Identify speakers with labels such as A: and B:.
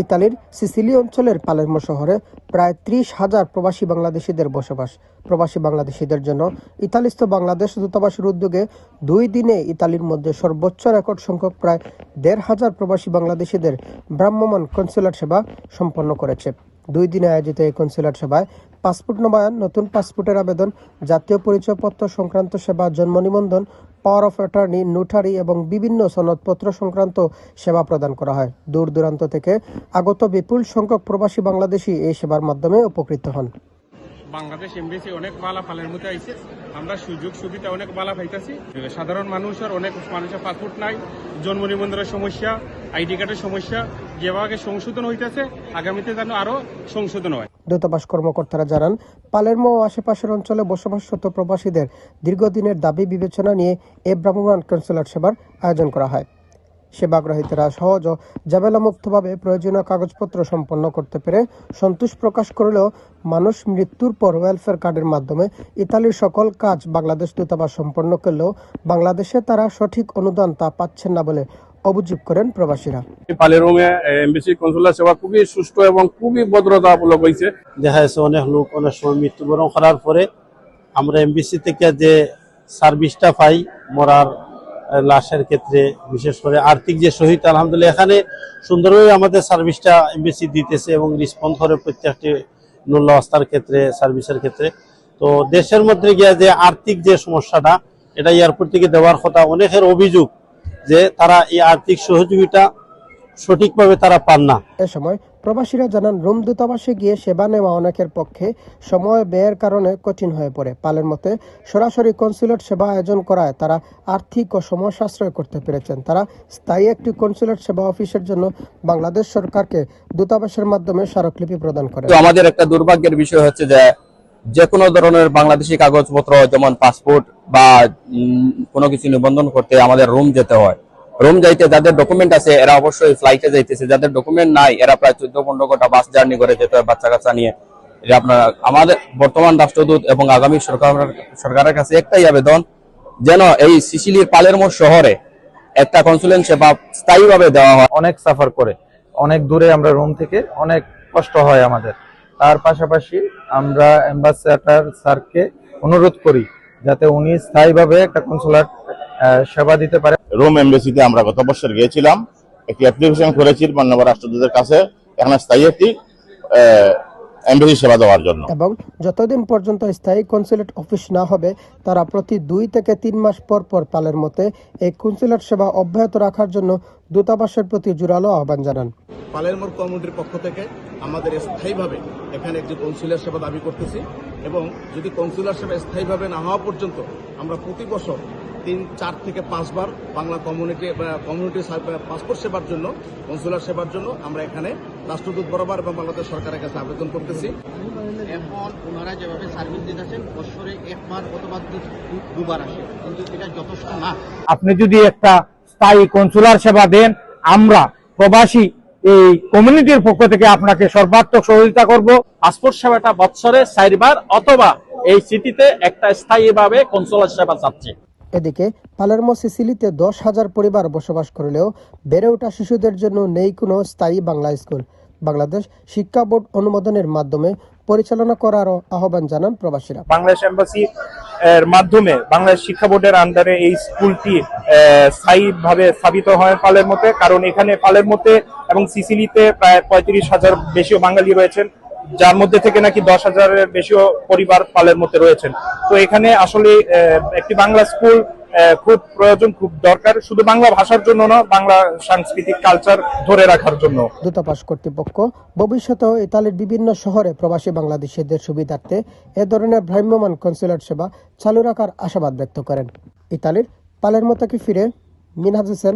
A: ইতালির সিসিলি অঞ্চলের পালেরমো শহরে প্রায় ৩০,০০০ প্রবাসী বাংলাদেশিদের বসবাস। প্রবাসী বাংলাদেশিদের জন্য ইতালিস্থ বাংলাদেশ দূতাবাসের উদ্যোগে 2 দিনে ইতালির মধ্যে সর্বোচ্চ রেকর্ড সংখ্যক প্রায় 1,500 প্রবাসী বাংলাদেশিদের ভ্রাম্যমাণ কনসুলেট সেবা সম্পন্ন করেছে। 2 দিনে আয়োজিত এই কনসুলেট সেবায় পাসপোর্ট নবায়ন, নতুন পাসপোর্টের আবেদন, জাতীয় পরিচয়পত্র সংক্রান্ত সেবা, জন্ম নিবন্ধন, পাওয়ার অফ অ্যাটর্নি, নোটারি এবং বিভিন্ন সনদপত্র সংক্রান্ত সেবা প্রদান করা হয়। দূর দূরান্ত থেকে আগত বিপুল সংখ্যক প্রবাসী বাংলাদেশি এই সেবার মাধ্যমে উপকৃত হন।
B: বাংলাদেশ এমবেসি অনেক বালা ফালের মধ্যে আইছে, আমরা সুযোগ সুবিধা অনেক বালা পাইতেছি। সাধারণ মানুষের অনেক মানুষের পাসপোর্ট নাই, জন্ম নিবন্ধনের সমস্যা, আইডি কার্ডের সমস্যা যেভাবে সংশোধন হইতেছে, আগামীতে যেন আরো সংশোধন হয়।
A: দূতাবাস কর্মকর্তারা জানান, পালেরমো ও আশেপাশের অঞ্চলে বসবাসরত প্রবাসীদের দীর্ঘদিনের দাবি বিবেচনা নিয়ে এ ভ্রাম্যমাণ কনসুলেট সেবার আয়োজন করা হয়। সেবাগ্রহীতারা সহজ ও ঝামেলামুক্তভাবে প্রয়োজনীয় কাগজপত্র সম্পন্ন করতে পেরে সন্তোষ প্রকাশ করলেও মানুষ মৃত্যুর পর ওয়েলফেয়ার কার্ডের মাধ্যমে ইতালির সকল কাজ বাংলাদেশ দূতাবাস সম্পন্ন করলেও বাংলাদেশে তারা সঠিক অনুদান তা পাচ্ছেন না বলে অভিযোগ করেন প্রবাসীরা।
C: পালেরমে এমবেসি কনসুলার সেবা খুবই সুষ্ঠু এবং খুবই ভদ্রতামূলক হয়েছে।
D: দেখা যাচ্ছে অনেক লোক অনেক সময় মৃত্যুবরণ করার পরে আমরা এমবেসি থেকে যে সার্ভিসটা পাই মরার লাশের ক্ষেত্রে, বিশেষ করে আর্থিক যে সহায়তা, আলহামদুলিল্লাহ এখানে সুন্দরভাবে আমাদের সার্ভিসটা এমবেসি দিতেছে এবং রেসপন্স করে প্রত্যেকটি নূল্যস্তার ক্ষেত্রে, সার্ভিসের ক্ষেত্রে। তো দেশের মধ্যে গিয়ে যে আর্থিক যে সমস্যাটা, এটা এয়ারপোর্ট থেকে দেওয়ার কথা, অনেকের অভিযোগ যে তারা এই আর্থিক সহযোগিতা সঠিকভাবে তারা পান না।
A: এ সময় প্রবাসীরা জানান, রোম দূতাবাসে গিয়ে সেবা নেওয়া অনেকের পক্ষে সময় ব্যয়ের কারণে কঠিন হয়ে পড়ে। পালের মতে সরাসরি কনসুলেট সেবা আয়োজন করায় তারা আর্থিক ও সময় সাশ্রয় করতে পেরেছেন। তারা স্থায়ী একটি কনসুলেট সেবা অফিসের জন্য বাংলাদেশ সরকারকে দূতাবাসের মাধ্যমে স্মারকলিপি প্রদান করে।
E: আমাদের একটা দুর্ভাগ্যের বিষয় হচ্ছে যে কোনো ধরনের বাংলাদেশি কাগজপত্র, যেমন পাসপোর্ট বা কোনো কিছু নিবন্ধন করতে আমাদের রোম যেতে হয়। রোম যাইতে যাদের ডকুমেন্ট আছে এরা অবশ্যই ফ্লাইটে যাইতেছে, যাদের ডকুমেন্ট নাই এরা প্রায় 14-15 ঘন্টা বাস জার্নি করে যেতে হয় বাচ্চা কাচ্চা নিয়ে। আপনার আমাদের বর্তমান রাষ্ট্রদূত এবং আগামী সরকারের কাছে একটাই আবেদন, যেন এই সিসিলির পালেরমো শহরে একটা কনসুলেট সেবা স্থায়ীভাবে দেওয়া হয়।
F: অনেক সাফার করে, অনেক দূরে আমরা রোম থেকে, অনেক কষ্ট হয় আমাদের। তার পাশাপাশি আমরা অ্যাম্বাসেডর স্যারকে অনুরোধ করি যাতে উনি স্থায়ীভাবে একটা কনসুলেট সেবা দিতে পারে।
G: রোম এমবেসিতে আমরা গত বছর গিয়েছিলাম, একটি অ্যাপ্লিকেশন করেছি মাননীয় রাষ্ট্রদূতের কাছে এখানে স্থায়ী একটি এমবেসি সেবা দেওয়ার জন্য।
A: এবং যতদিন পর্যন্ত স্থায়ী কনসুলেট অফিস না হবে তারা প্রতি 2 থেকে 3 মাস পর পর পালেরমোতে এই কনসুলেট সেবা অব্যাহত রাখার জন্য দূতাবাসের প্রতি জোরালো আহ্বান জানান।
H: পালেরমোর কমিউনিটির পক্ষ থেকে আমাদের স্থায়ীভাবে এখানে একটি কনসুলার সেবা দাবি করতেছি এবং যদি কনসুলার সেবা স্থায়ীভাবে না হওয়া পর্যন্ত আমরা প্রতি বছর 3-4 থেকে 5 বার বাংলা কমিউনিটি পাসপোর্ট সেবার জন্য, কনসুলার সেবার জন্য আমরা এখানে রাষ্ট্রদূত বরাবর এবং বাংলাদেশ সরকারের কাছে আবেদন করতেছি।
I: এখন ওনারা যেভাবে সার্ভিস দিতেছেন বছরে 1 বার অথবা 2 বার আসে, কিন্তু এটা যথেষ্ট না।
F: আপনি যদি একটা স্থায়ী কনসুলার সেবা দেন, আমরা প্রবাসী এই কমিউনিটির পক্ষ থেকে আপনাকে সর্বাত্মক সহযোগিতা করব।
J: পাসপোর্ট সেবাটা বছরে 4 বার অথবা এই সিটিতে একটা স্থায়ীভাবে কনসুলার সেবা চাচ্ছে।
A: এদিকে পালেরমো সিসিলিতে 10,000 পরিবার বসবাস করলেও বেড়ে ওঠা শিশুদের জন্য নেই কোনো স্থায়ী বাংলা স্কুল। বাংলাদেশ শিক্ষা বোর্ড অনুমোদনের মাধ্যমে পরিচালনা করারও আহ্বান জানান প্রবাসীরা।
C: বাংলাদেশ এম্বাসি এর মাধ্যমে বাংলাদেশ শিক্ষা বোর্ডের আন্ডারে এই স্কুলটি স্থায়ীভাবে স্থাপিত হয় পালেরমোতে, কারণ এখানে পালেরমোতে এবং সিসিলিতে প্রায় 35,000 বেশিও বাঙালি রয়েছেন, যার মধ্যে থেকে নাকি 10,000-এর বেশিও পরিবার পালেরমোতে রয়েছেন। তো এখানে আসলে একটি বাংলা স্কুল খুব প্রয়োজন, খুব দরকার, শুধু বাংলা ভাষার জন্য না, বাংলা সাংস্কৃতিক কালচার ধরে রাখার জন্য।
A: দূতাবাস কর্তৃপক্ষ ভবিষ্যতেও ইতালির বিভিন্ন শহরে প্রবাসী বাংলাদেশিদের সুবিধার্থে এ ধরনের ভ্রাম্যমাণ কনসুলেট সেবা চালু রাখার আশাবাদ ব্যক্ত করেন। ইতালির পালেরমো থেকে ফিরে মিনহাজ হোসেন,